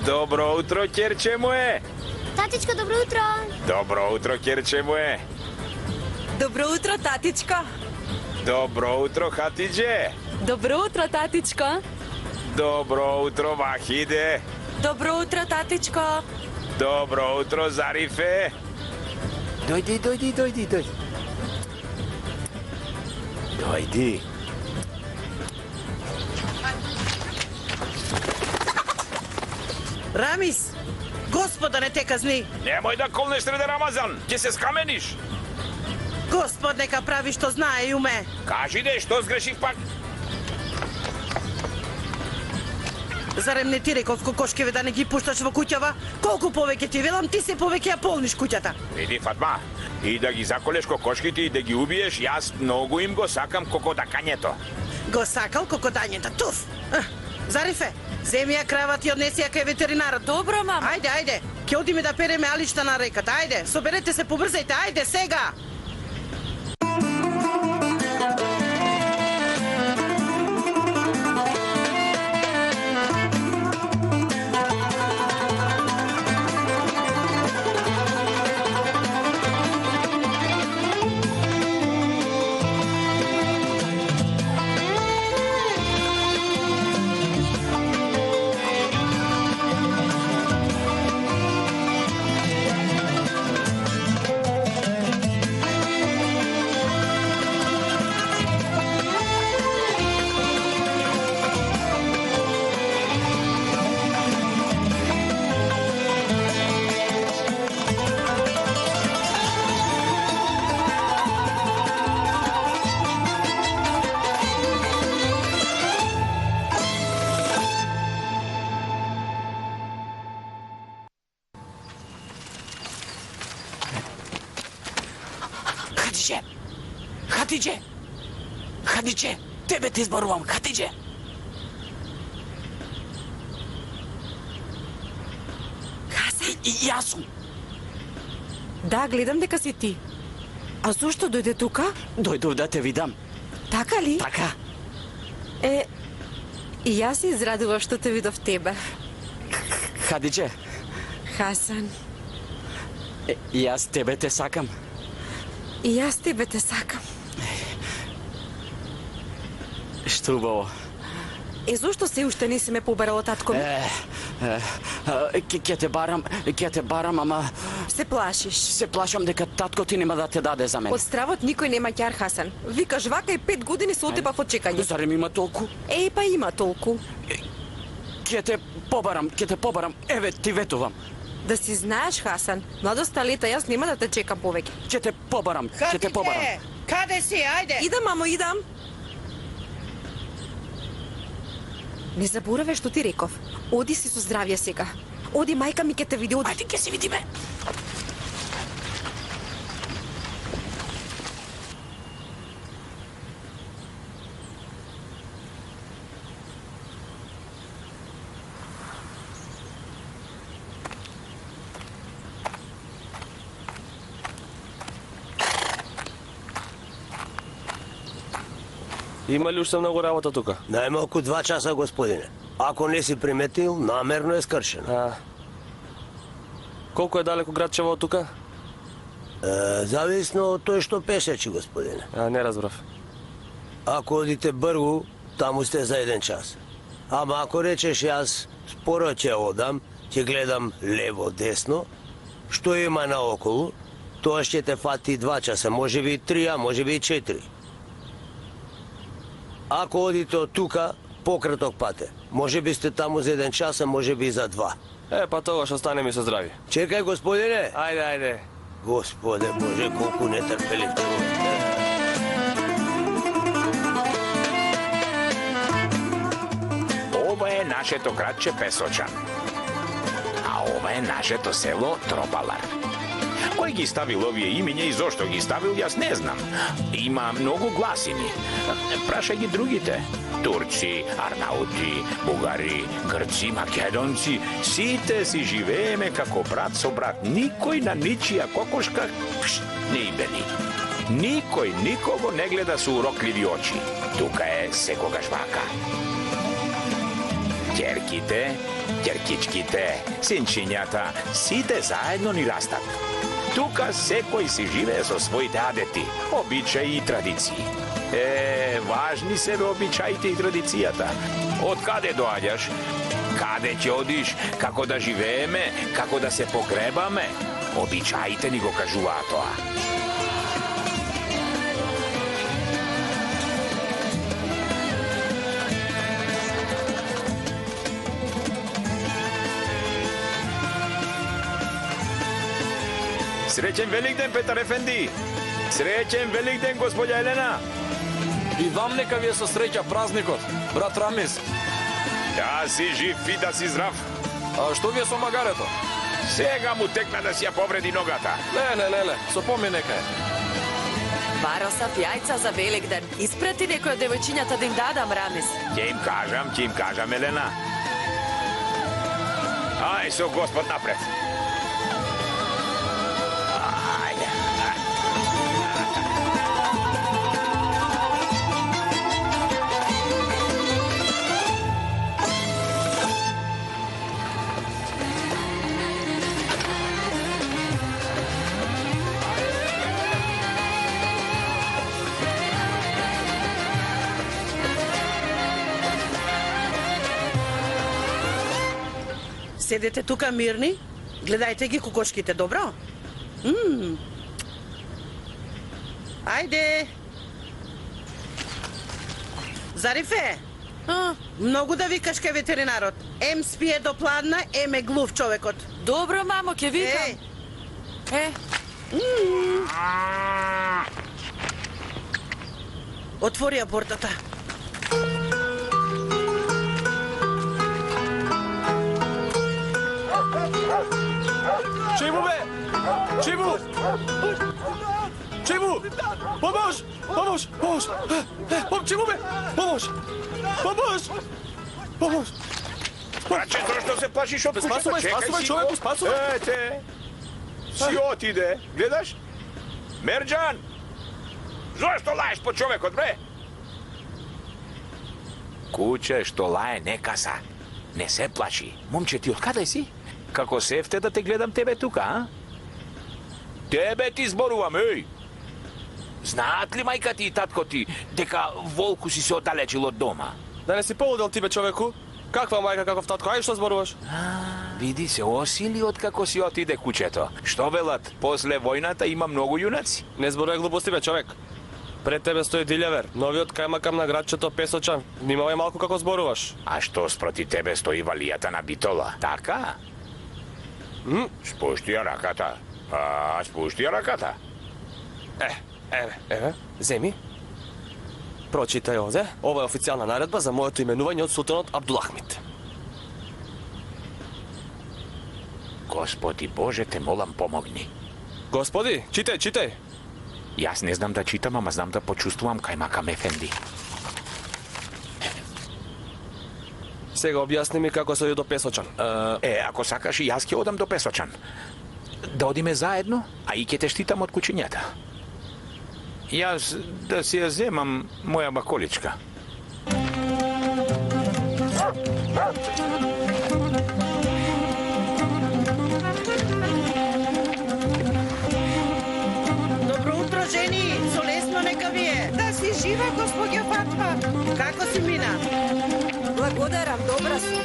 Добро утро, ќерче мое. Татичко, добро утро. Добро утро, ќерче мое. Добро утро, татичко. Добро утро, Хатидже. Добро утро, татичко. Добро утро, Вахиде. Добро утро, татичко. Добро утро, Зарифе. Дојди. Дојди. Рамис, Господа не те казни. Немој да колнеш среде Рамазан, ќе се скамениш. Господ нека прави што знае и уме. Кажи де, што сгрешив пак? Зарем не ти реков кокошкеве да не ги пушташ во куќава? Колку повеќе ти велам, ти се повеќе ја полниш куќата. Види, Фатма, и да ги заколеш кокошките и да ги убиеш, јас многу им го сакам кокодакањето. Го сакал кокодањето, туф. Зарифе, земи ја крават и однеси ја кај ветеринарот. Добро, мама. Ајде, ќе одиме да переме алишта на реката, ајде, соберете се, побрзајте, ајде, сега! Хатидже, тебе те изборувам, Хатидже. Хасан? Јас сум. Да, гледам дека си ти. А зошто дојде тука? Дојдов да те видам. Така ли? Така. И јас се израдував што те видов тебе. Хатидже, Хасан, јас тебе те сакам. и јас тебе те сакам. Што убаво. Зошто се уште не си ме побарал од татко ми? Ќе те барам, ама Се плашиш. се плашам дека татко ти нема да те даде за мене. Од стравот никој нема ќар, Хасан. Викаш вака и 5 години се отепав од чекање. Зарем има толку? Па има толку. Ќе те побарам. Еве ти ветувам. Да си знаеш, Хасан, младоста лета, јас нема да те чекам повеќе. Ќе те побарам. Каде си, ајде? Идам, мамо, идам. Не заборавај што ти реков. Оди си со здравје сега. Оди, мајка ми ќе те види, оди. Ајде ќе се видиме. Има ли уште многу работа тука? Најмалку 2 часа, господине. Ако не си приметил, намерно е скршено. Колку е далеко градчево од тука? Зависно од тој што пешечи, господине. Не разбрав. Ако одите бргу, таму сте за 1 час. Ама ако речеш јас споро ќе одам, ќе гледам лево, десно, што има наоколу, тоа ќе те фати 2 часа, можеби 3, а можеби 4. Ако одите од тука, пократок пат е. Можеби сте таму за 1 час, а можеби и за 2. Па тогаш остане ми со здрави. Чекај, господине. Ајде. Господе Боже, колку нетрпелив те го. Ова е нашето градче Песочан. А ова е нашето село Тропалар. Кој ги ставил овие имиња и зошто ги ставил, јас не знам. Има многу гласини. Прашај ги другите. Турци, арнаути, бугари, грци, македонци, сите си живееме како брат со брат. Никој на ничија кокошка не ибени. Никој никого не гледа со урокливи очи. Тука е секогаш вака. Ќерките, ќеркичките, синчињата, сите заедно ни растат. Тука секој си живее со своите адети, обичаи и традиции. Важни се бе обичаите и традицијата. Од каде доаѓаш? Каде ќе одиш? Како да живееме? Како да се погребаме? Обичаите ни го кажуваат тоа. Среќен Великден, Петар Ефенди! Среќен Великден, господја Елена! И вам нека ви е со среќа празникот, брат Рамис. Да си жив и да си здрав. А што ви е со магарето? Сега му текна да си ја повреди ногата. Не, со поми нека е. Баросав јајца за Великден. Испрати некој од девојчињата да им дадам, Рамис. Ќе им кажам, Елена. Ај со Господ напред. Ајде. Седете тука мирни, гледајте ги кокошките, добро? Ајде! Зарифе, многу да викаш кај ветеринарот. Ем спие до пладна, ем е глув човекот. Добро, мамо, ќе викам. Отвори ја портата. Чиму бе? Чиму! Чиму! Помош! Чиму бе? Помош! Браче, зашто се плашиш од куќата? Спасувај човеку, спасувај! Ете! Си отиде, гледаш? Мерџан! Зошто лаеш по човекот, бре? Куче што лае не каса. Не се плаши. Момче, ти откаде си? Како сефте да те гледам тебе тука, а? Тебе ти зборувам, еј! Знаат ли мајка ти и татко ти дека волку си се оддалечил од дома? Да не си полудел ти бе човеку? Каква мајка, каков татко? Ај што зборуваш? Види се, осили откако си отиде кучето. Што велат? После војната има многу јунаци. Не зборувај глупости бе човек. Пред тебе стои Дилјавер, новиот кајмакам на градчето Песочан. Внимавај малку како зборуваш. А што спроти тебе стои валијата на Битола? Така? Спушти ја раката. Спушти ја раката. Еве, земи. Прочитај овде. Ова е официјална наредба за моето именување од султанот Абдулахмид. Господи Боже, те молам, помогни. Господи, читај. Јас не знам да читам, ама знам да почувствувам кајмакам Ефенди. Сега објасни ми како се оди до Песочан. Ако сакаш и јас ќе одам до Песочан. Да одиме заедно, а и ќе те штитам од кучињата. Јас да си ја земам моја баколичка. Добро утро, жени! Солесно нека ви е! Да си жива, господја Фатма! Како си мина? Благодарам, добра сум.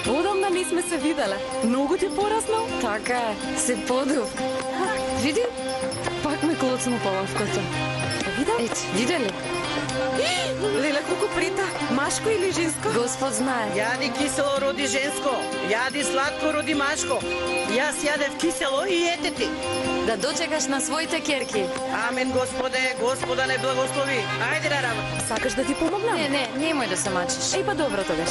Одамна не сме се виделе. Многу ти пораснал? Така е, се подув. Види, пак ме клоцна по лавкото. Видам? Ете, виде ли? Леле, колку прита, машко или женско? Господ знае. Јади кисело роди женско, јади сладко роди машко. Јас јадев кисело и ете ти. Да дочекаш на своите керки. Амен, Господе, Господа не благослови. Ајде на работа. Сакаш да ти помогнам? Не, немој да се мачиш. Еј па добро тогаш.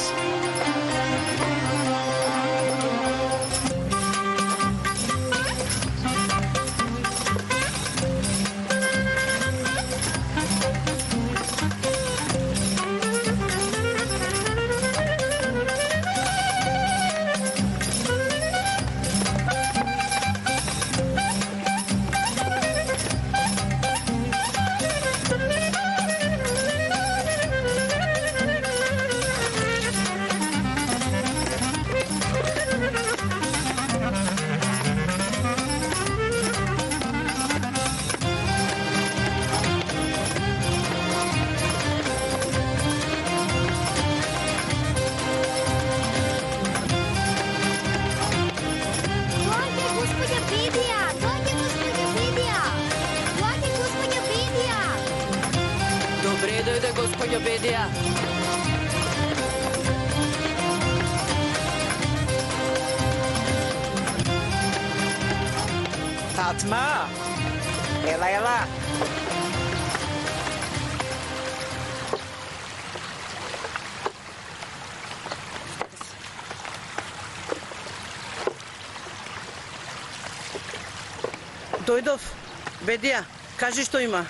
Бедија. Фатма! Ела, ела! Дојдов. Бедија, кажи што има.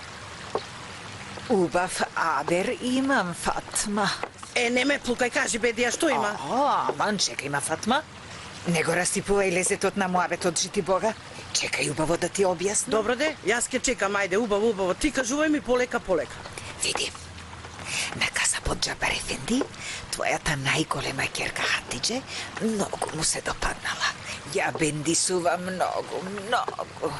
Убав абер имам, Фатма. Не ме плукај, кажи Бедија, што има? Аман, чекај ма, Фатма. Не го расипувај лезетот на муабетот, жити Бога. Чекај убаво да ти објаснам. Добро де, јас ке чекам, ајде, убаво, убаво. Ти кажувај ми полека, полека. Види, на касапот Джабар Ефенди, твојата најголема ќерка Хатидже многу му се допаднала. Ја бендисува многу, многу.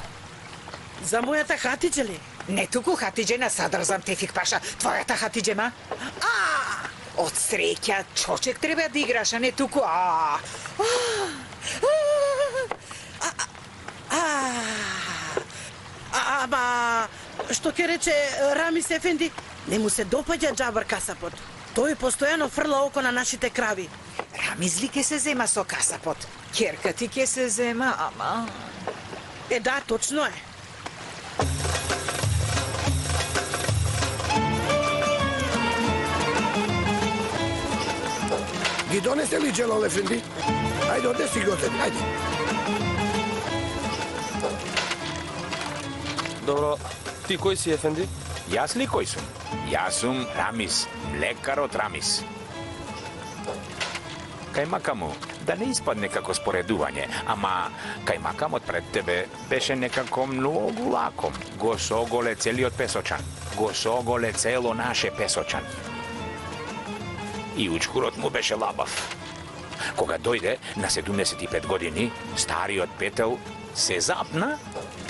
За мојата Хатидже ли? Не туку Хатидже на Садрзам Тефик Паша, твојата Хатидже, ма? Од среќа, чочек треба да играш, а не туку. Ама, што ќе рече Рамис Ефенди? Не му се допаѓа Джабар касапот. Тој постојано фрла око на нашите крави. Рамис ли ке се зема со касапот? Ќерка ти ке се зема, ама... Да, точно е. Ги донесе ли Джелал Ефенди? Ајде, однеси го тебе, ајде. Добро, ти кој си, Ефенди? Јас ли кој сум? Јас сум Рамис, лекарот Рамис. Кајмакаму, да не испадне како споредување, ама кајмакамот пред тебе беше некако многу лаком. Го соголе целиот Песочан. Го соголе цело наше Песочан. И учкурот му беше лабав. Кога дојде на 75 години, стариот Петел се запна,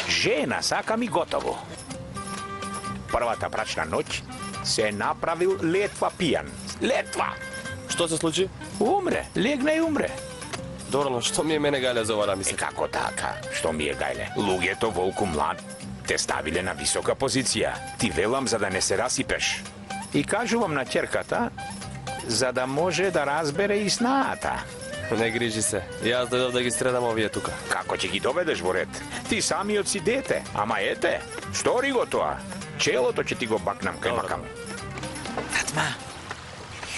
жена сака ми готово. Првата брачна ноќ се направил летва пијан. Летва! Што се случи? Умре, легна и умре. Добро, но што ми е мене гајле за ова Рамис? Како така? Што ми е гајле? Луѓето волку млад те ставиле на висока позиција. Ти велам за да не се расипеш. И кажувам на ќерката за да може да разбере и снаата. Не грижи се. Јас дојдов да ги средам овие тука. Како ќе ги доведеш во ред? Ти самиот си дете, ама ете, стори го тоа. Челото ќе ти го бакнам кајмакам. Фатма,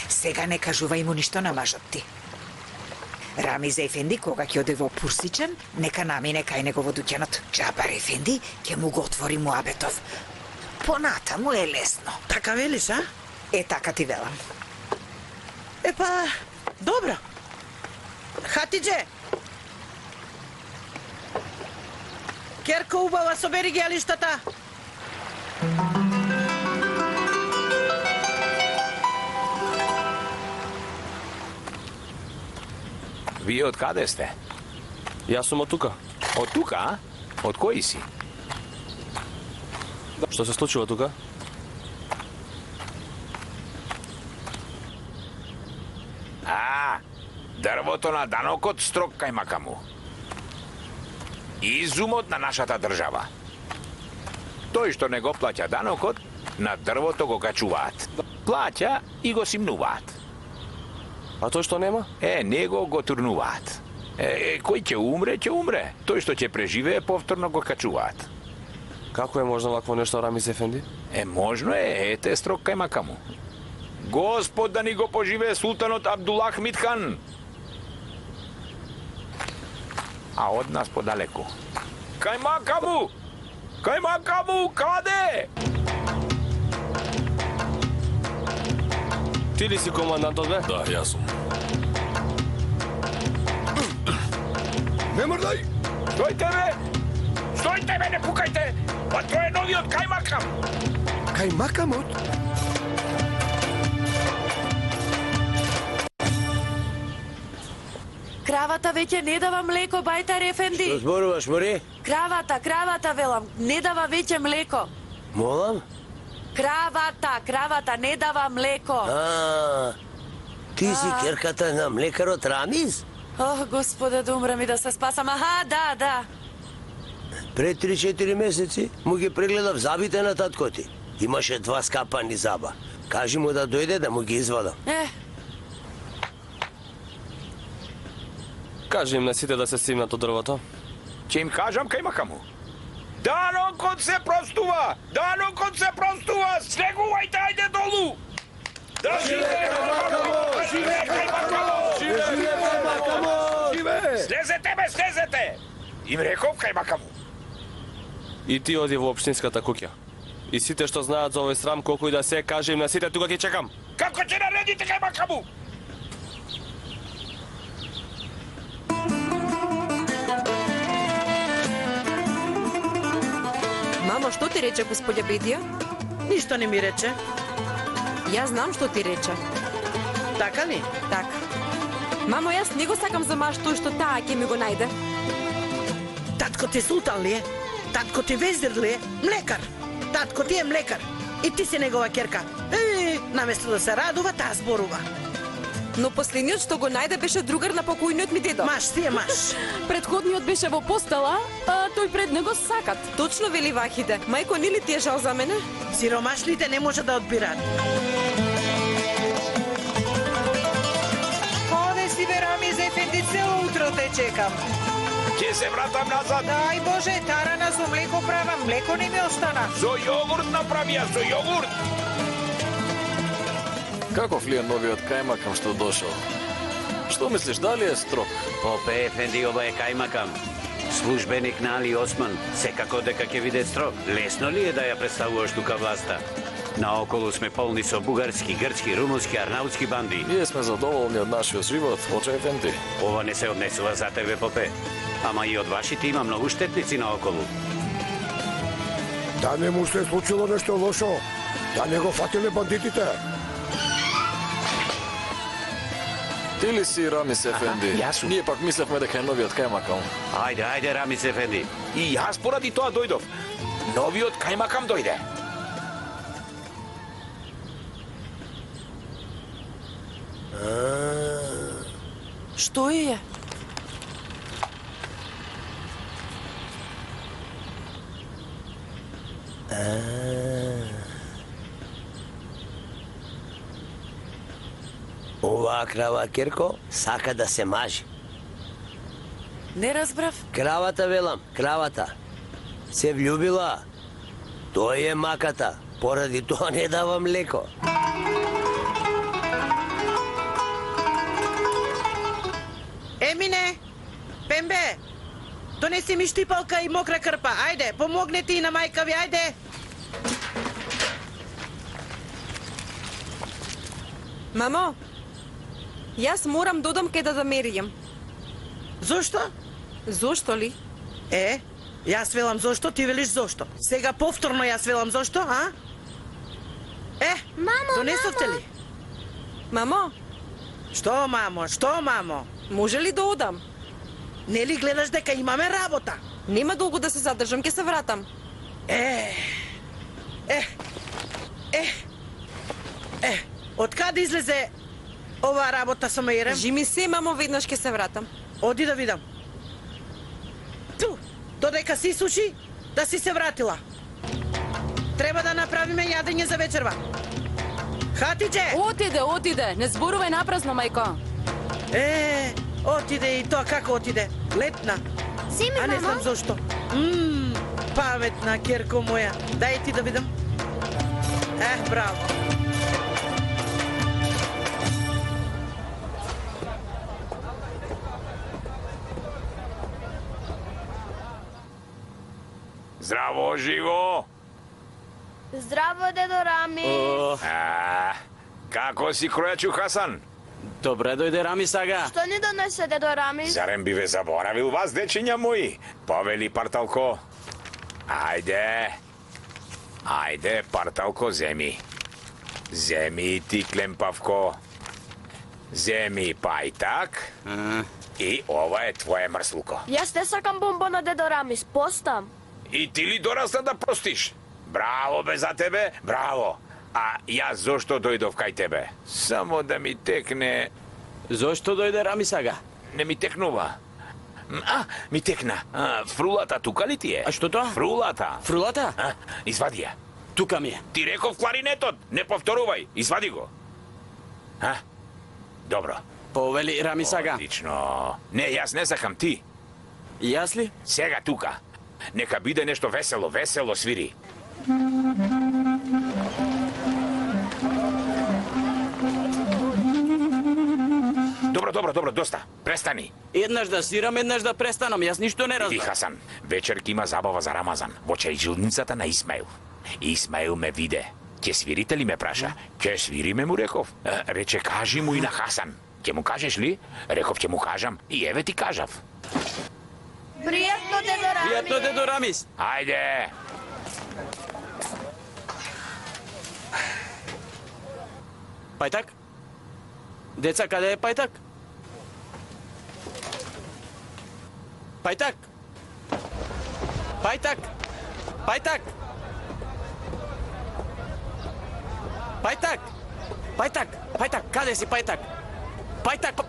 сега не кажувај му ништо на мажот ти. Рамис Ефенди, кога ќе оде во Пурсичен, нека намине кај него во дуќанот. Джабар Ефенди ќе му го отвори муабетов. Понатаму е лесно. Така велиш, а? Така ти велам. Епа, добро. Хатидже! Керко убава, собери ги алиштата. Вие од каде сте? Јас сум од тука. Од тука, а? Од кој си? Што се случува тука? Дрвото на данокот строг кајмакаму. Изумот на нашата држава. Тој што не го плаќа данокот, на дрвото го качуваат. Плаќа и го симнуваат. А тој што нема? Него го турнуваат. Кој ќе умре, ќе умре. Тој што ќе преживее, повторно го качуваат. Како е можно вакво нешто, Рамис Ефенди? Можно е, ете строг кајмакаму. Господ да ни го поживее султанот Абдулахмид хан. А од нас подалеку. Кајмакаму! Кајмакаму, каде? Ти ли си командантот, бе? Да, јас сум. Не мрдај! Стојте, бе! Стојте, бе, не пукајте! Па тој е новиот кајмакам! Кајмакамот? Кравата веќе не дава млеко, бајтар Ефенди. Што зборуваш, Мори? Кравата велам, не дава веќе млеко. Молам? Кравата не дава млеко. Ти си ќерката на млекарот Рамис? Господе, да умрам и да се спасам. Да. Пред 3-4 месеци му ги прегледав забите на татко ти. Имаше 2 скапани заба. Кажи му да дојде да му ги извадам. Кажи им на сите да се симнат од дрвото. Ќе им кажам кај макаму. Данокот се простува! Данокот се простува! Слегувајте, ајде долу! Да живее Макамо! Живее Макамо! Живее Макамо! Слезете бе, слезете! Им реков кај Макамо. И ти оди во општинската куќа. И сите што знаат за овој срам, колку и да се, кажи им на сите, тука ќе чекам. Како ќе наредите кај Макамо? Мамо, што ти рече господја Бедија? Ништо не ми рече. Јас знам што ти рече. Така ли? Така. Мамо, јас не го сакам за маш тој што таа ќе ми го најде. Татко ти султан ли е? Татко ти вездир ли е? Млекар. Татко ти е млекар. И ти си негова керка. Наместо да се радува, таа зборува. Но последниот што го најде беше другар на покојниот ми дедо. Маш ти е маш. Предходниот беше во постела, а тој пред него сакат. Точно вели Вахиде. Мајко, не ли ти е жал за мене? Сиромашните не може да одбираат. Оде си бе, Рамиз ефенди, цело утро те чекам. Ќе се вратам назад. Дај Боже, тарана со млеко правам, млеко не ми остана. Со јогурт направија, со јогурт. Каков ли е новиот кајмакам што дошол? Што мислиш, дали е строг? Попе, ефенди, ова е кајмакам. Службеник на Али Осман. Секако дека ќе биде строг. Лесно ли е да ја представуваш тука власта? Наоколу сме полни со бугарски, грчки, румунски, арнаутски банди. Ние сме задоволни од нашиот живот, Оче ефенди. Ова не се однесува за тебе, Попе. Ама и од вашите има многу штетници наоколу. Да не му се случило нешто лошо. Да не го фатиле бандитите. Ти ли си Рамис ефенди? Јас сум. Ние пак мислевме дека е новиот кајмакам. Ајде, ајде, Рамис ефенди. И јас поради тоа дојдов. Новиот кајмакам дојде. Што е? Оваа крава Керко сака да се мажи. Не разбрав. Кравата велам, кравата. Се влюбила. Тој е маката. Поради тоа не дава млеко. Емине, Пембе, донеси ми штипалка и мокра крпа. Ајде, помогне ти на мајка ви, ајде. Мамо, јас морам додам кај да меријам. Зошто? Зошто ли? Јас велам зошто, ти велиш зошто. Сега повторно јас велам зошто, а? Мамо, донесовте ли? Мамо, Што, мамо, што, мамо? може ли да одам? Нели гледаш дека имаме работа? Нема долго да се задржам, ќе се вратам. Од каде излезе оваа работа со Меирем? Кажи ми се, мамо, веднаш ќе се вратам. Оди да видам. Ту, додека си суши, да си се вратила. Треба да направиме јадење за вечерва. Хатидже! Отиде, не зборувај напразно, мајко. Отиде и тоа како отиде? Летна. Сими, А не знам мамо. зошто. Паметна керко моја. Дај ти да видам. Браво. Здраво, живо. Здраво, дедо Рамис. Како си, кројачу Хасан? Добре дојде Рами сага. Што ни донесе дедо Рамис? Зарем би ве заборавил вас, дечиња мои? Повели Парталко. Ајде. Ајде, Парталко, земи. Земи ти, Клемпавко. Земи пајтак. И ова е твое мрслуко. Јас не сакам бомбона, дедо Рамис. Постам. И ти ли дорасна да простиш? Браво бе за тебе, браво. А јас зошто дојдов кај тебе? Само да ми текне... Зошто дојде Рами сага? Не ми текнува. Ми текна. Фрулата тука ли ти е? А што тоа? Фрулата. Фрулата? Извади ја. Тука ми е. Ти реков кларинетот, не повторувај, извади го. А? Добро. Повели Рами сага. Одлично. Не, јас не сакам ти. Јас ли? Сега тука. Нека биде нешто весело, весело свири. Добро, доста. Престани. Еднаш да свирам, еднаш да престанам. Јас ништо не Иди, разбрав. Хасан, вечер ќе има забава за Рамазан во чајджилницата на Исмаил. Исмаил ме виде. Ќе свирите ли ме праша? Ќе свириме му реков. Рече кажи му и на Хасан. Ќе му кажеш ли? Реков ќе му кажам и еве ти кажав. Пријатно, дедо Рами. Пријатно, дедо Рамис. Ајде. Пајтак? Деца, каде е Пајтак? Пајтак? Пајтак? Пајтак? Пајтак? Пајтак? Пајтак? Каде си Пајтак? Пајтак?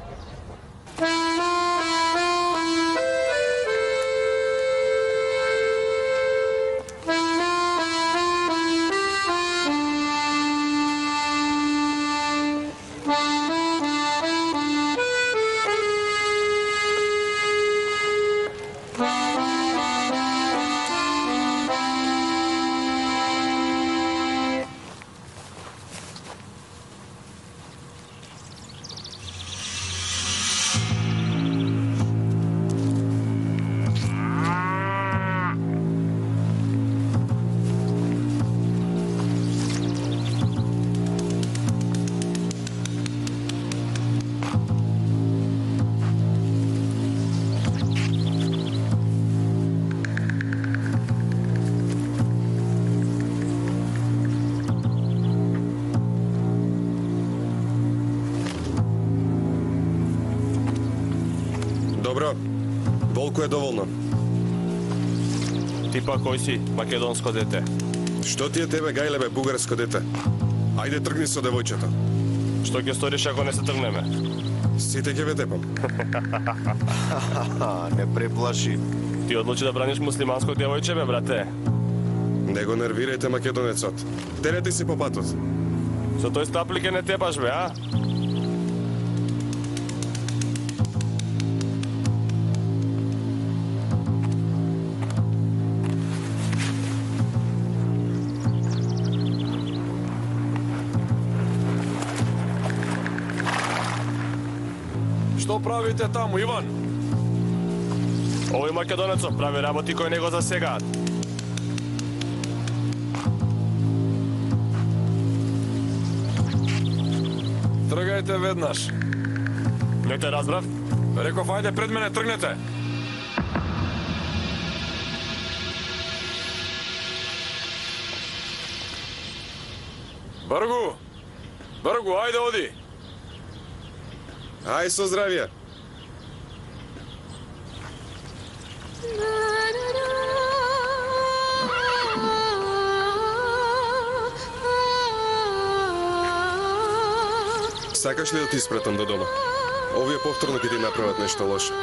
Добро. Волку е доволно. Ти па кој си, македонско дете? Што ти е тебе, гајлебе, бугарско дете? Ајде тргни со девојчето. Што ќе сториш ако не се тргнеме? Сите ќе ве тепам. Не преплаши. Ти одлучи да браниш муслиманско девојче, бе, брате. Не го нервирајте македонецот. Терете си по патот. Со тој стапли ке не тепаш, бе, а? Што правите таму, Иван? Овој македонецот прави работи кои не го засегаат. Тргајте веднаш. Не те разбрав? Реков, ајде пред мене, тргнете. Бргу! Бргу, ајде оди! Ај со здравје. Сакаш ли да ти испратам до дома? Овие повторно ќе ти направат нешто лошо.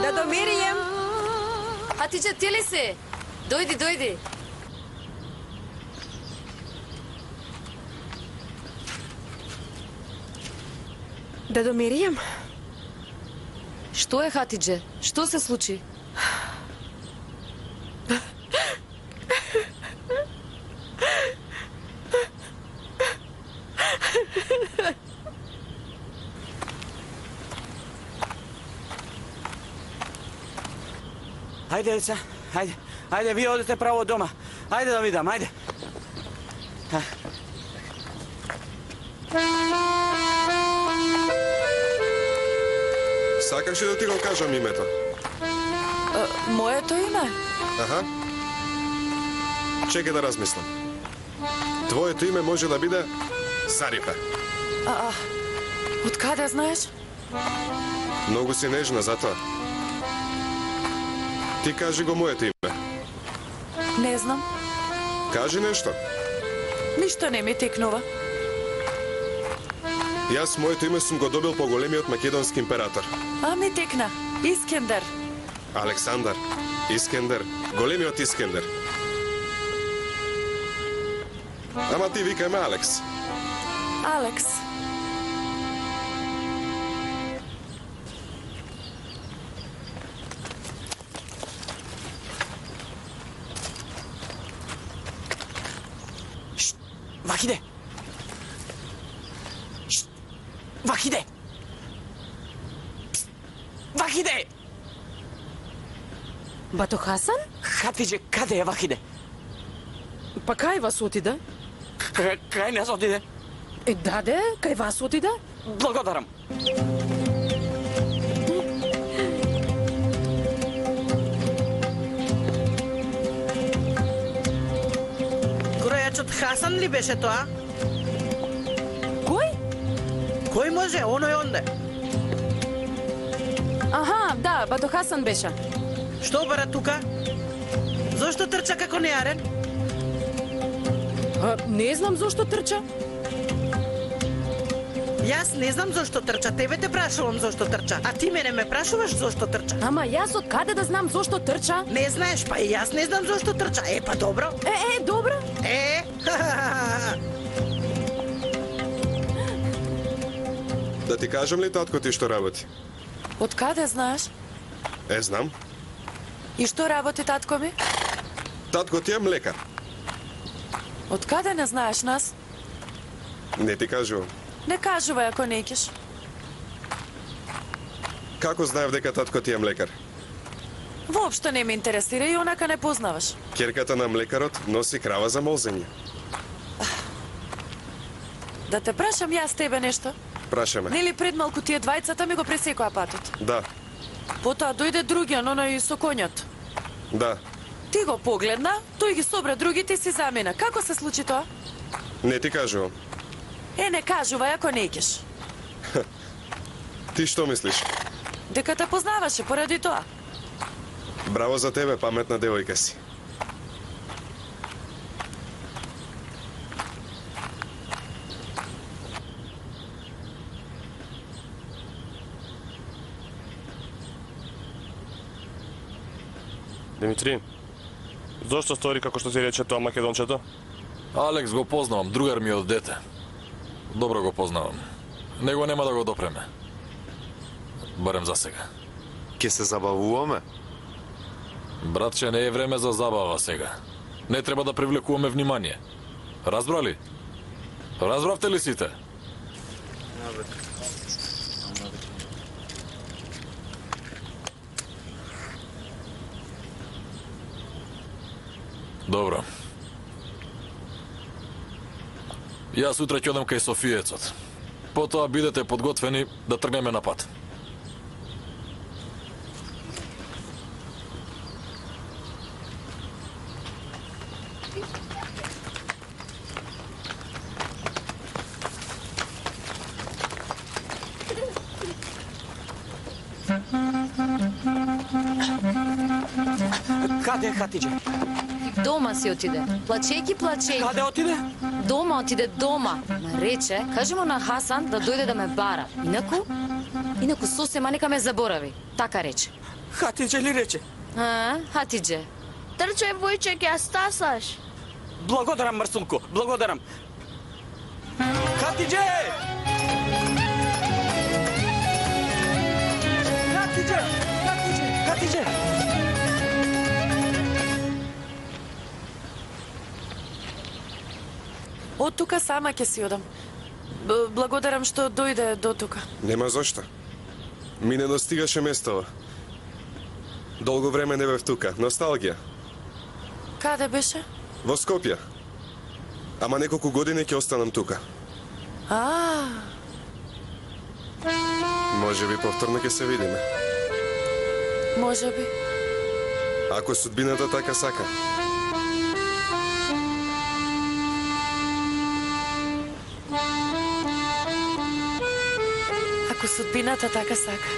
Дадо Миријем! Хатиџа, ти ли си? Дојди, дојди. Дадо Миријем? Што е, Хатиџе? Што се случи? Ајде, деца, ајде. Ајде, вие одите право дома. Ајде да видам, ајде. Сакаш ли да ти го кажам името? Моето име? Аха. Чекај да размислам. Твоето име може да биде Зарифа. Од каде знаеш? Многу си нежна за тоа. Ти кажи го моето име. Не знам. Кажи нешто. Ништо не ми текнува. Јас моето име сум го добил по големиот македонски император. А ми текна. Искендер. Александар, Искендер, големиот Искендер. Ама ти викај ме Алекс. Алекс. Вахиде! Вахиде! Вахиде! Бато Хасан? Хатидже, каде е Вахиде? Па кај вас отиде? Кај нас отиде? Даде, кај вас отиде? Благодарам. Кројачот Хасан ли беше тоа? Кој? Кој може? Оној онде. Аха, да, Бато Хасан беше. Што бара тука? Зошто трча како неарен? Не знам зошто трча. Јас не знам зошто трча, тебе те прашувам зошто трча, а ти мене ме прашуваш зошто трча. Ама јас од каде да знам зошто трча? Не знаеш, па и јас не знам зошто трча. Е, па добро. Добро. Да ти кажам ли татко ти што работи? Од каде знаеш? Знам. И што работи татко ми? Татко ти е млекар. Од каде не знаеш нас? Не ти кажувам. Не кажувај ако не икеш. Како знаев дека татко ти е млекар? Воопшто не ме интересира и онака не познаваш. Ќерката на млекарот носи крава за молзење. Да те прашам јас тебе нешто? Прашаме. Нели пред малку тие двајцата ми го пресекоа патот? Да, Потоа дојде другиот, оној со конјот. да. Ти го погледна, тој ги собра другите и си замина. Како се случи тоа? Не ти кажувам. Не кажувај ако не икеш. Ти што мислиш? Дека те познаваше поради тоа. Браво за тебе, паметна девојка си. Димитри, зошто стори како што си рече тоа македончето? Алекс го познавам, другар ми е од дете. Добро го познавам. Него нема да го допреме. Барем за сега. Ке се забавуваме? Братче, не е време за забава сега. Не треба да привлекуваме внимание. Разбрали? Разбравте ли сите? Добро. Јас утре ќе одам кај Софиецот. Потоа бидете подготвени да тргнеме на пат. Каде е Хатидже? Дома си отиде. Плачејќи. Каде отиде? Дома отиде, дома. Ма рече, кажи му на Хасан да дојде да ме бара. Инаку сосема нека ме заборави. Така рече. Хатидже ли рече? Хатидже. Трчај, војче, ќе ја стасаш. Благодарам, Марсунко, благодарам. Хатидже! Хатидже! Хатидже! Од тука сама ќе си одам. Благодарам што дојде до тука. Нема зошто. Ми не достигаше местово. Долго време не бев тука. Носталгија. Каде беше? Во Скопје. Ама неколку години ќе останам тука. Може би повторно ќе се видиме. Може би. Ако судбината така сака. Ако судбината така сака.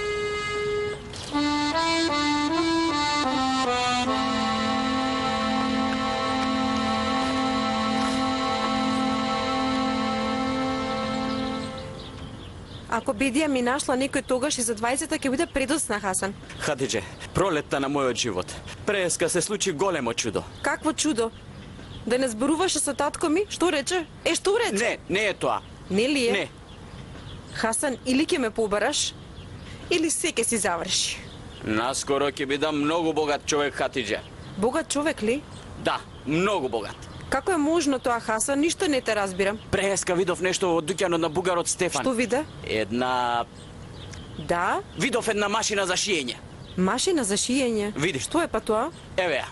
Ако бедија ми нашла некој тогаш и за 20 ќе биде предосна, Хасан. Хатидже, пролетта на мојот живот. Преска се случи големо чудо. Какво чудо? Да не зборуваше со татко ми? Што рече? Што рече? Не е тоа. Не ли е? Не. Хасан, или ќе ме побараш, или се ќе си заврши. Наскоро ќе бидам многу богат човек, Хатидже. Богат човек ли? Да, многу богат. Како е можно тоа, Хасан? Ништо не те разбирам. Преска видов нешто од дуќанот на бугарот Стефан. Што виде? Една... Да? Видов една машина за шиење. Машина за шиење? Видиш. Што е па тоа? Еве ја.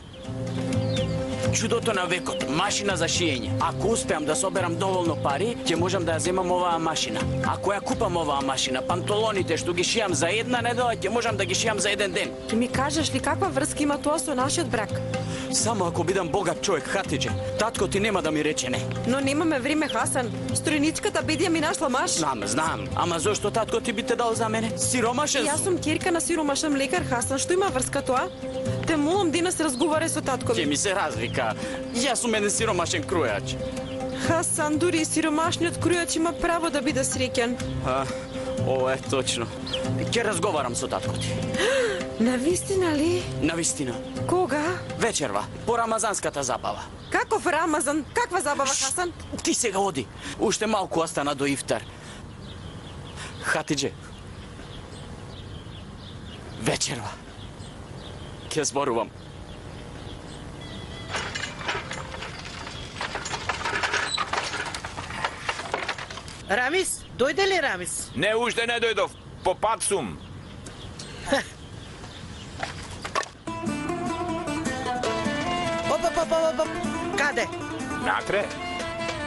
Чудото на векот, машина за шиење. Ако успеам да соберам доволно пари, ќе можам да ја земам оваа машина. Ако ја купам оваа машина, панталоните што ги шијам за една недела, ќе можам да ги шијам за еден ден. Ти ми кажеш ли каква врска има тоа со нашиот брак? Само ако бидам богат човек, Хатидже, татко ти нема да ми рече не. Но немаме време, Хасан. Стројничката бедија ми нашла маш. Знам. Ама зошто татко ти би те дал за мене? Сиромашен Јас сум. сум ќерка на сиромашен лекар, Хасан. Што има врска тоа? Те молам денес разговарај со татко ми. Ќе ми се развика. Јас сум еден сиромашен крујач. Хасан, дури и сиромашниот крујач има право да биде среќен. Ова е точно. Ќе разговарам со татко ти. Навистина ли? Навистина. Кога? Вечерва, по рамазанската забава. Каков Рамазан? Каква забава, Хасан? Ти сега оди. Уште малку остана до ифтар. Хатидже. Вечерва. Ќе зборувам. Рамис, дојде ли Рамис? Не, уште не дојдов. По пат сум. Оп. Каде? Натре?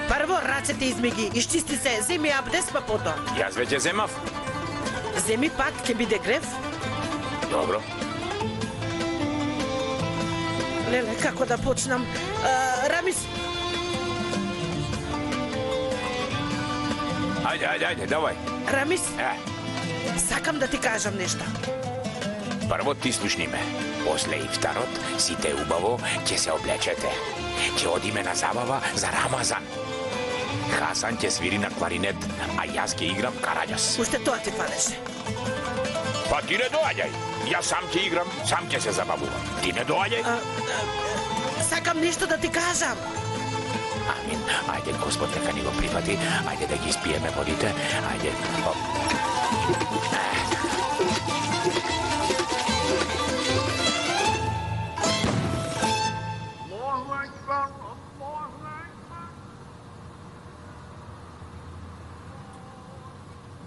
Прво рацете измиги, исчисти се, земи абдес па потоа. Јас веќе земав. Земи пат, ќе биде грев. Добро. Леле, како да почнам? Рамис, Ајде, давај. Рамис, сакам да ти кажам нешто. Прво ти слушни ме. После ифтарот, сите убаво ќе се облечете. Ќе одиме на забава за Рамазан. Хасан ќе свири на кларинет, а јас ќе играм караѓас. Уште тоа ти фалеше. Па ти не доаѓај. Јас сам ќе играм, сам ќе се забавувам. Ти не доаѓај. Сакам нешто да ти кажам. Амин. Ајде, Господ нека ни го прифати. Ајде да ги испиеме водите. Ајде.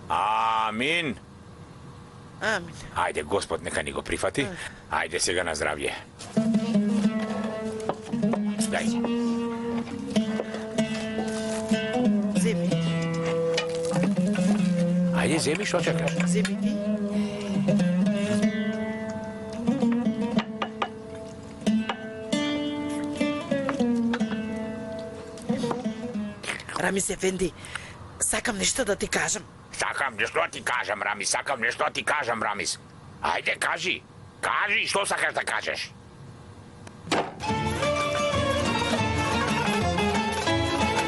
Амин. Амин. Ајде, Господ нека ни го прифати. Ајде сега на здравје. Дај. Земи. Ајде, земи, што чекаш? Земи ти. Рамис Ефенди, сакам нешто да ти кажам. Сакам нешто да ти кажам, Рамис, сакам нешто да ти кажам, Рамис. Ајде, кажи. Кажи, што сакаш да кажеш?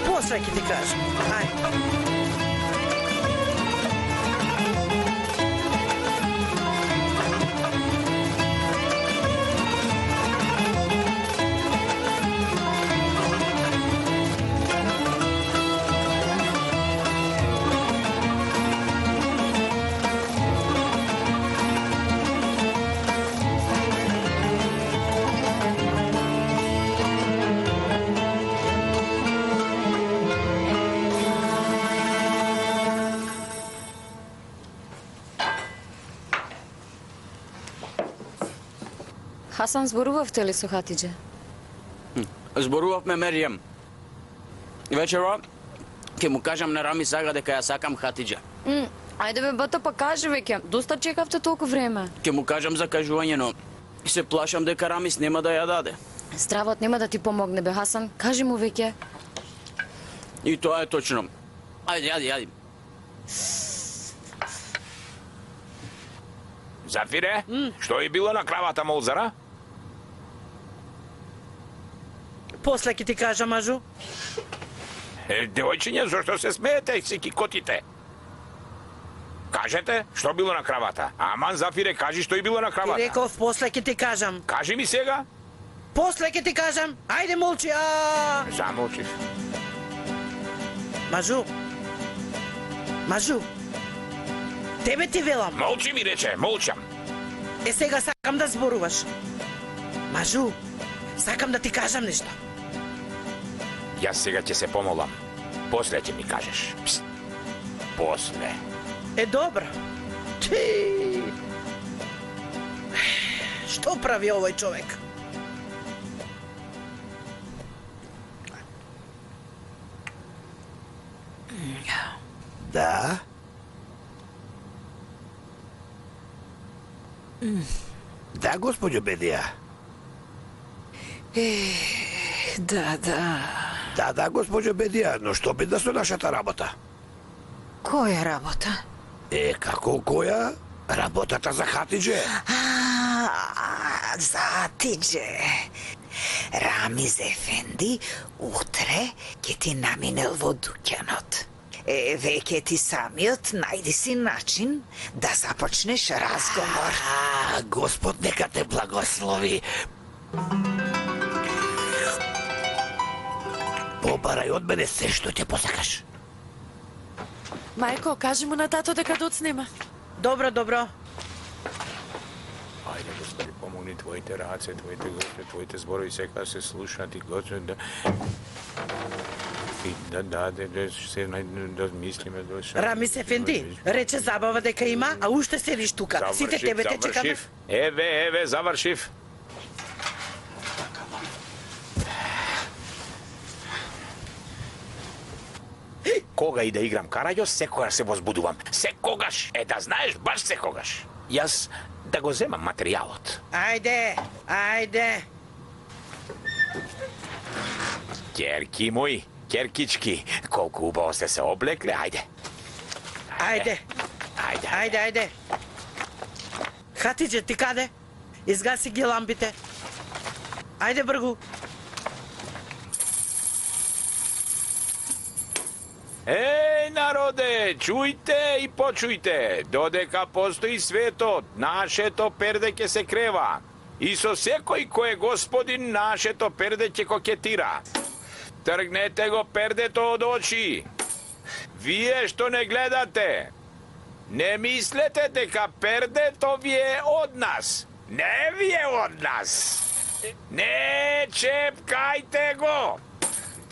После ќе ти кажам. Ајде. Хасан, зборувавте ли со Хатидже? Зборувавме, Меријем. Вечерва ќе му кажам на Рами Сага дека ја сакам Хатидже. Ајде бе, бата, па кажи веќе. Доста чекавте толку време. Ќе му кажам за кажување, но се плашам дека Рамис нема да ја даде. Здравот нема да ти помогне, бе, Хасан. Кажи му веќе. И тоа е точно. Ајде. Зафире, што е било на кравата Молзара? После ќе ти кажам, Ажу. Девојчиња, зашто се смеете, си ки котите? Кажете, што било на кравата? Аман, Зафире, кажи што и било на Ти кравата. реков, после ќе ти кажам. Кажи ми сега. После ќе ти кажам. Ајде, молчи. Замолчив. Мажу. Мажу. Тебе ти велам. Молчи ми рече, молчам. Е, сега сакам да зборуваш. Мажу, сакам да ти кажам нешто. Јас сега ќе се помолам. После ќе ми кажеш. Пст. После. Е, добро. Ти... Што прави овој човек? Да? Да, gospođo Bedija. Да, да. Да, gospođo Bedija, но што беда со нашата работа? Која работа? Како која? Работата за Хатиџе. За Хатиџе. Рамиз Ефенди утре ќе ти наминел во дуќанот. Веќе ти самиот најди си начин да започнеш разговор. Господ нека те благослови. Побарај од мене се што ќе посакаш. Мајко, кажи му на тато дека доцнема. Добро, добро. Ајде, Господи, помогни твоите раце, твоите грбе, твоите зборови сега се слушнат и Господи да... И да се да мислиме до ша... Рамиз Ефенди, рече забава дека има, а уште седиш тука. Сите тебе те чекаме. Еве, завршив. Кога и да играм караѓо, секогаш се возбудувам. Секогаш, да знаеш, баш секогаш. Јас да го земам материјалот. Ајде. Ќерки мои, ќеркички, колку убаво сте се облекле, ајде. Ајде. Хатиџе, ти каде? Изгаси ги лампите. Ајде, бргу. Еј, народе, чујте и почујте, додека постои светот, нашето перде ќе се крева. И со секој кој е господин, нашето перде ќе кокетира. Тргнете го пердето од очи. Вие што не гледате, не мислете дека пердето ви е од нас. Не ви е од нас. Не чепкајте го.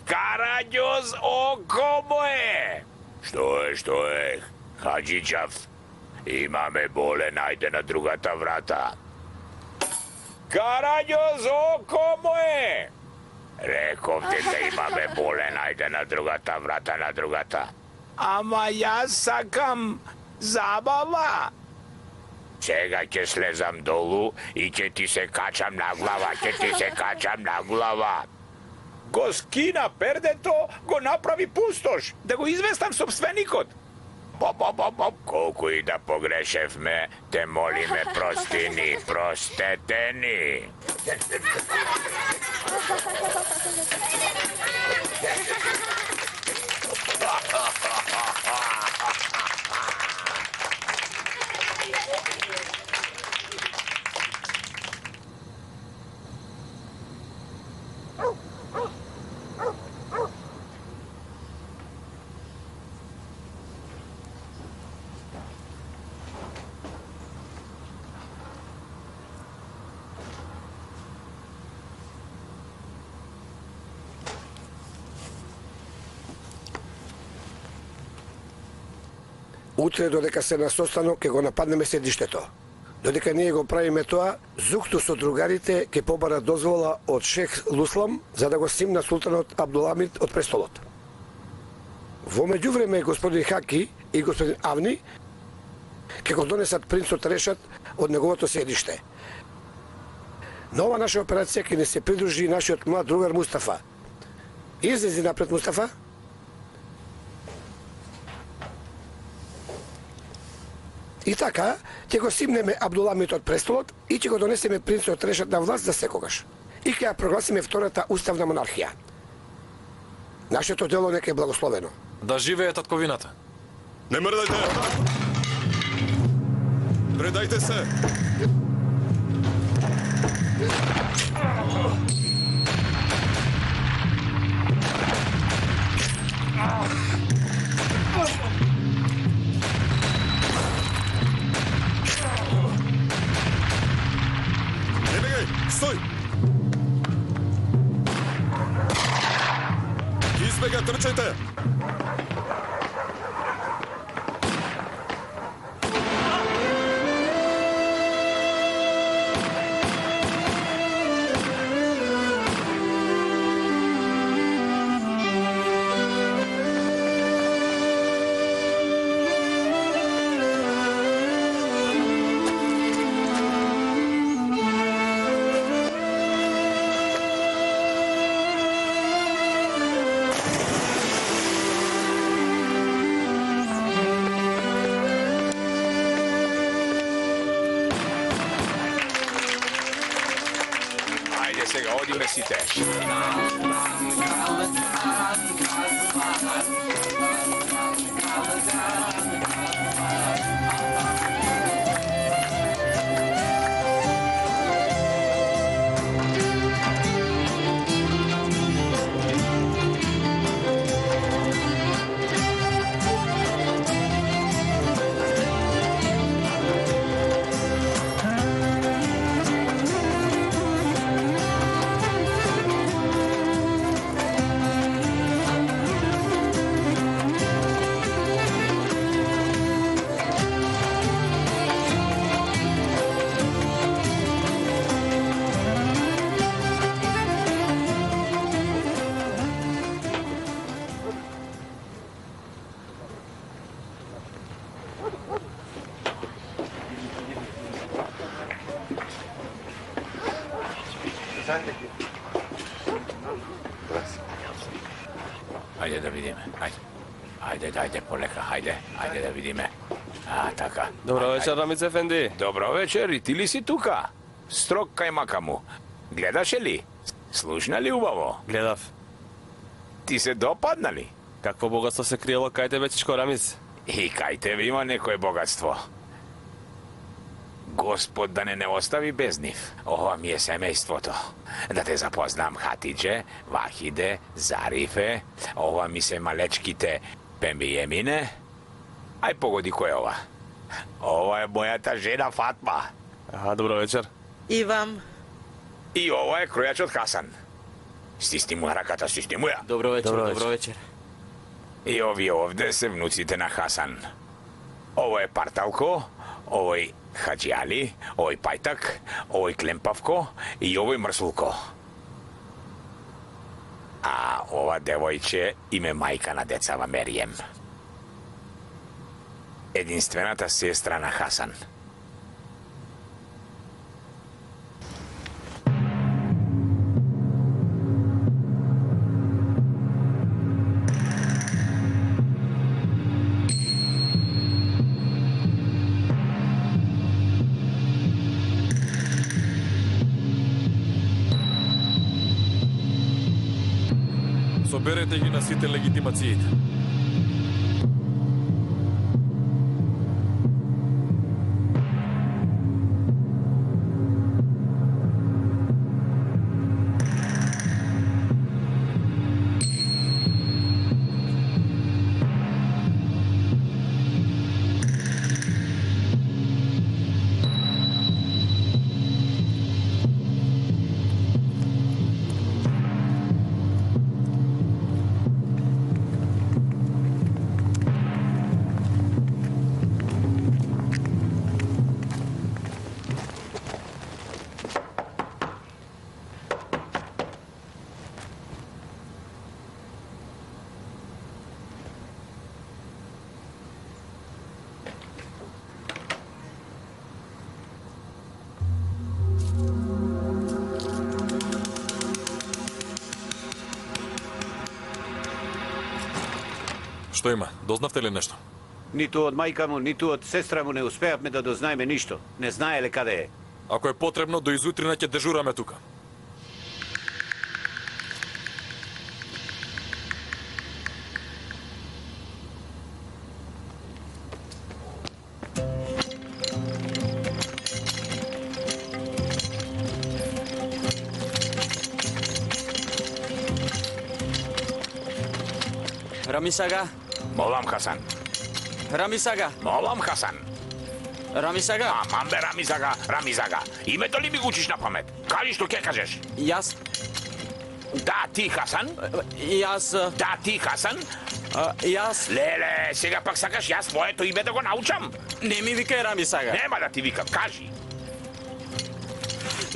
Караѓоз око мое! Што е? Хаџиџав, имаме болен, ајде на другата врата. Караѓоз око мое! Рековте да имаме болен, ајде на другата врата, Ама јас сакам забава. Сега ќе слезам долу и ќе ти се качам на глава, Го скина пердето, го направи пустош, да го известам собственикот. Колку и да погрешевме, те молиме простете ни. Утре додека се на состанок ќе го нападнеме седиштето. Додека ние го правиме тоа, Зухту со другарите ќе побара дозвола од шех Луслам за да го снимна султанот Абдуламид од престолот. Во меѓувреме господин Хаки и господин Авни ќе го донесат принцот Решат од неговото седиште. На ова наша операција ќе не се придружи нашиот млад другар Мустафа. Излези напред, Мустафа. И така, ќе го симнеме Абдуламид од престолот и ќе го донесеме принцот Решат на власт за секогаш. И ќе ја прогласиме втората уставна монархија. Нашето дело нека е благословено. Да живее татковината. Не мрдајте! Предајте се! Не бегај! Стој! Избега, трчајте! Ajde сега, одиме сите. Ajde da vidime, ajde. Ajde, poleka, ajde da vidime. A, така. Добро вечер, Рамиз Ефенди. Добро вечер, и ти ли си тука? Строг кајмака му. Гледаше ли? Слушна ли убаво? Гледав. Ти се допадна ли? Какво богатство се криело кај тебе, чичко Рамиз? И кај тебе има некое богатство. Господ да не остави без нив. Ова ми е семејството. Да те запознам Хатидже, Вахиде, Зарифе, ова ми се малечките Пембиемине. Ај погоди кој е ова? Ова е мојата жена Фатма. Добро вечер. И вам. И ова е кројачот Хасан. Стисни му раката, стисни му ја. Добро вечер. И овие овде се внуците на Хасан. Ово е Парталко, овој Хаджи Али, овој Пајтак, овој Клемпавко и овој Мрсулко. А ова девојче име мајка на децава Мерием. Единствената сестра на Хасан. Соберете ги на сите легитимациите. Што има? Дознавте ли нешто? Ниту од мајка му, ниту од сестра му не успеавме да дознаеме ништо. Не знаеле каде е. Ако е потребно, до изутрина ќе дежураме тука. Рами сага. Молам, Хасан. Рами сага. Молам, Хасан. Рами сага. Аман бе, Рами сага. Името ли ми го учиш на памет? Кажи што ќе кажеш. Јас. Да, ти, Хасан? Јас. Да, ти, Хасан? Јас. Леле, сега пак сакаш јас твоето име да го научам? Не ми викај Рами сага. Нема да ти викам, кажи.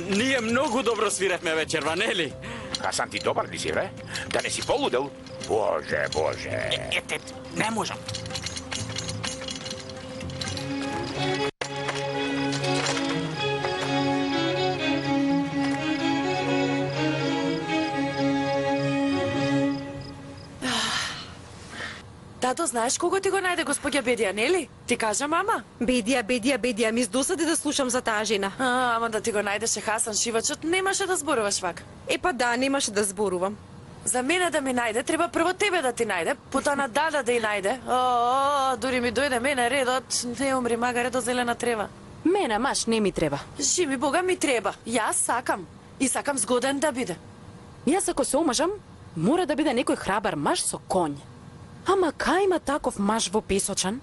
Ние многу добро свиревме вечерва, нели? Хасан, ти добар ли си, бре? Да не си полудел? Боже, Боже. Ете, не можам. Тато, знаеш кого ти го најде господја Бедија, нели? Ти кажа мама? Бедија, ми издосади да слушам за таа жена. Ама да ти го најдеше Хасан Шивачот, немаше да зборуваш вака. Па да, немаше да зборувам. За мене да ми најде, треба прво тебе да ти најде, потоа на Дада да ја најде. Дури ми дојде мене редот, не умри магаре до зелена трева. Мене, маш, не ми треба. Живи Бога ми треба. Јас сакам. И сакам згоден да биде. Јас ако се омажам, мора да биде некој храбар маж со конј. Ама кај има таков маж во Песочан?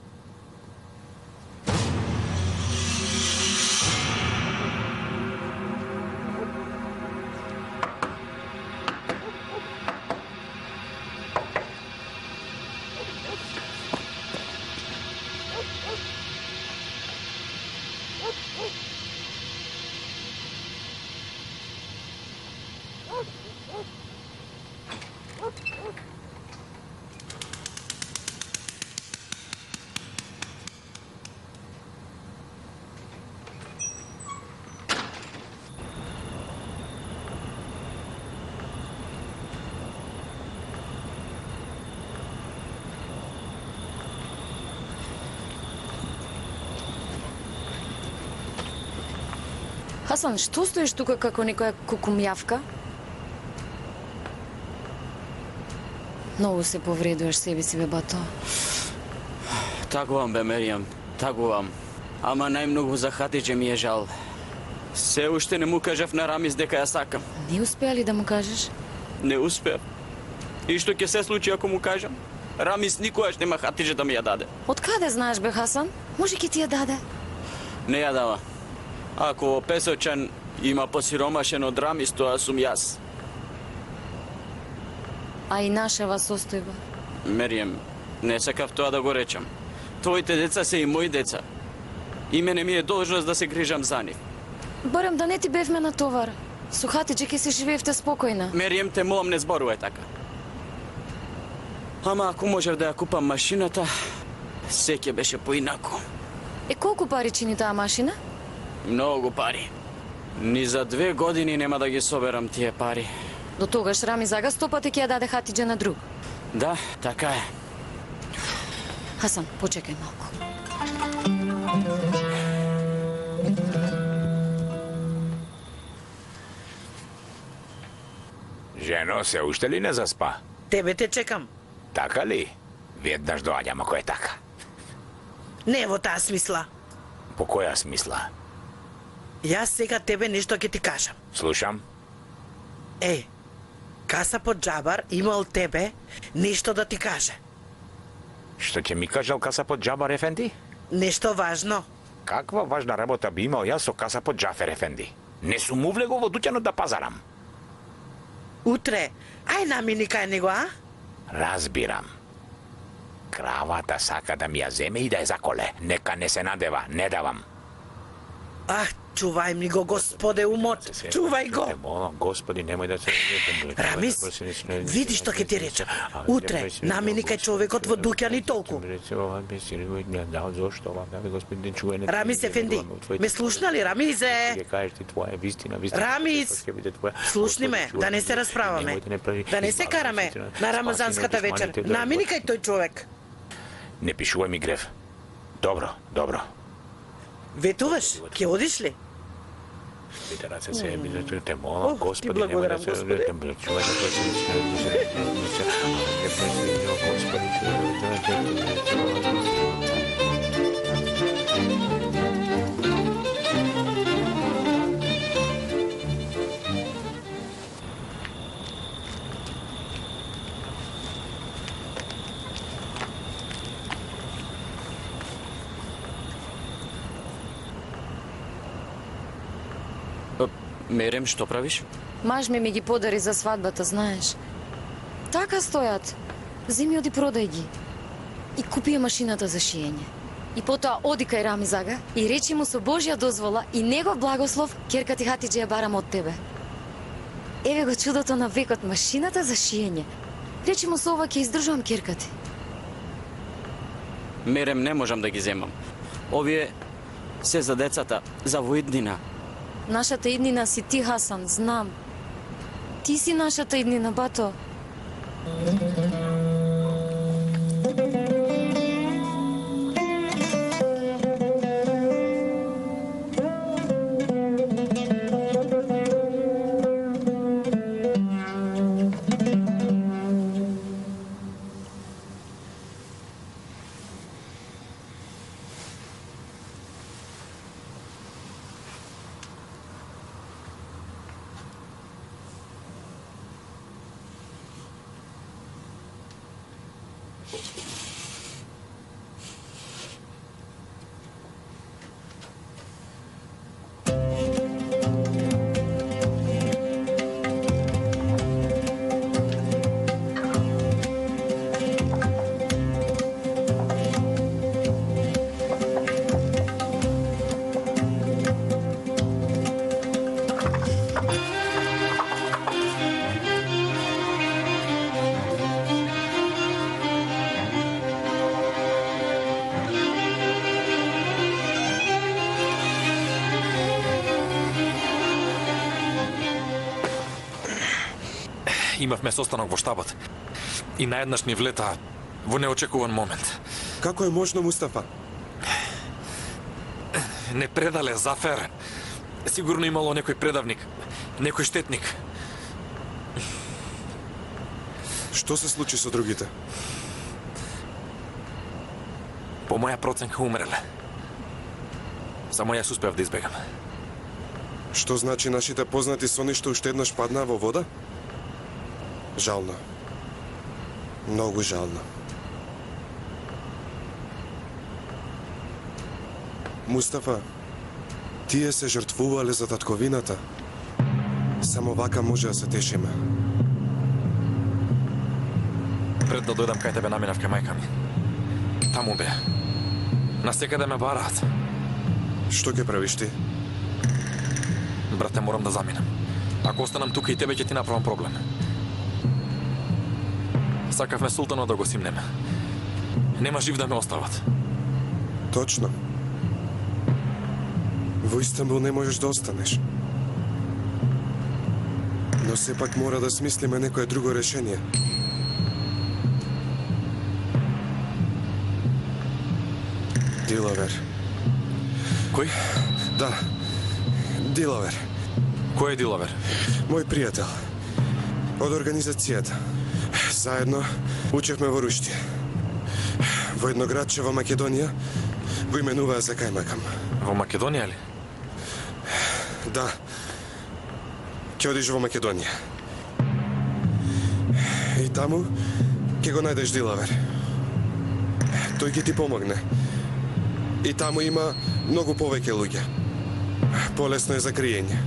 Хасан, што стоиш тука како некоја кукумјавка? Многу се повредуваш себе си, бе, бато. Тагувам, бе, Меријам, тагувам. Ама најмногу за Хатиџе ми е жал. Се уште не му кажав на Рамис дека ја сакам. Не успеа ли да му кажеш? Не успеав. И што ќе се случи ако му кажам? Рамис никогаш нема Хатиџе да ми ја даде. Од каде знаеш, бе, Хасан? Може ќе ти ја даде? Не ја дава. Ако Песочан има посиромашен од Рамис, тоа сум јас. А и нашава состојба? Мерием, не сакав тоа да го речам. Твоите деца се и мои деца. И мене ми е должност да се грижам за нив. Барем да не ти бевме на товар. Со Хатиџе ќе се живеевте спокојна. Мерием, те молам, не зборувај така. Ама ако можев да ја купам машината, се ќе беше поинаку. Колку пари чини таа машина? Многу пари. Ни за 2 години нема да ги соберам тие пари. До тогаш Рами Зага 100 пати ќе ја даде Хатиџе на друг. Да, така е. Хасан, почекај малку. Жено, се уште ли не заспа? Тебе те чекам. Така ли? Веднаш доаѓам ако е така. Не во таа смисла. По која смисла? Јас сега тебе нешто ќе ти кажам. Слушам. Касапот Џабар имал тебе нешто да ти каже. Што ќе ми кажал Касапот Џабар Ефенди? Нешто важно. Каква важна работа би имал јас со Касапот Џафер Ефенди? Не сум увлегол во дуќанот да пазарам. Утре, ај намини кај него, а? Разбирам. Кравата сака да ми ја земе и да ја заколе. Нека не се надева, не давам. Чувај ми го, Господе, умот. Чувај го. Господи, немој да се... Рамис, види што ќе ти речам. Утре, намени кај човекот во дуќан и толку. Рамис Ефенди, ме слушна ли, Рамизе? Рамис, слушни ме, да не се расправаме. Да не се караме на рамазанската вечер. Намени кај тој човек. Не пишувај ми грев. Добро, добро. Ветуваш? Ке одиш ли? Те молам, Господи, ти благодарам, Господи. Мерем, што правиш? Маж ми ги подари за свадбата, знаеш. Така стојат. Земи оди продај ги. И купи ја машината за шиење. И потоа оди кај Рамизага и речи му со Божја дозвола и негов благослов, керка ти Хатиџе ја барам од тебе. Еве го чудото на векот, машината за шиење. Речи му со ова ќе издржувам керка ти. Мерем, не можам да ги земам. Овие се за децата, за во иднина. Нашата иднина си ти, Хасан, знам. Ти си нашата иднина, бато. Имавме состанок во штабот. И наеднаш ни влета во неочекуван момент. Како е можно, Мустафа? Не предале Зафер. Сигурно имало некој предавник, некој штетник. Што се случи со другите? По моја проценка умреле. Само јас успеав да избегам. Што значи нашите познати со ништо уште еднаш паднаа во вода? Жално. Многу жално. Мустафа, тие се жртвувале за татковината. Само вака може да се тешиме. Пред да дојдам кај тебе наминав кај мајка ми. Таму бе. Насекаде ме бараат. Што ќе правиш ти? Брате, морам да заминам. Ако останам тука и тебе ќе ти направам проблем. Сакавме султанот да го симнеме. Нема жив да ме остават. Точно. Во Истанбул не можеш да останеш. Но сепак мора да смислиме некое друго решение. Дилавер. Кој? Да. Дилавер. Кој е Дилавер? Мој пријател. Од организацијата. Заедно учевме во Рушти. Во едно градче во Македонија го именуваа за Кајмакам. Во Македонија ли? Да. Ќе одиш во Македонија. И таму ќе го најдеш Дилавер. Тој ќе ти помогне. И таму има многу повеќе луѓе. Полесно е за криење.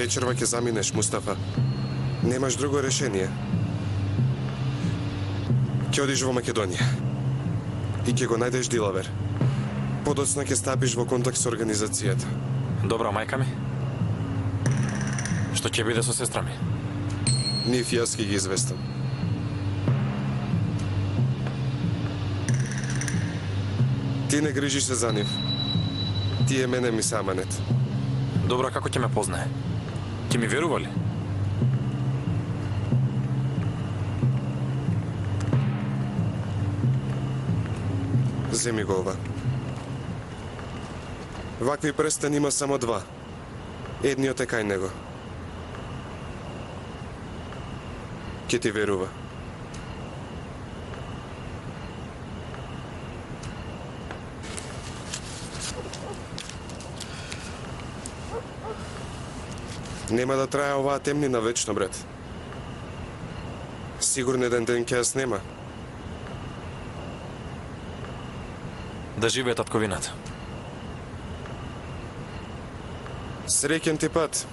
Вечерва ќе заминеш, Мустафа. Немаш друго решение. Ќе одиш во Македонија. И ќе го најдеш Дилавер. Подоцна ќе стапиш во контакт со организацијата. Добра, мајка ми. Што ќе биде со сестра ми? Нив јас ќе ги известам. Ти не грижи се за нив. Тие мене ми се аманет. Добра, како ќе ме познае? Ќе ми верува ли? Земи го ова. Вакви прстени има само два. Едниот е кај него. Ќе ти верува. Нема да трае оваа темнина вечно, брат. Сигурно еден ден ќе ја снема. Да живее татковината. Среќен ти пат.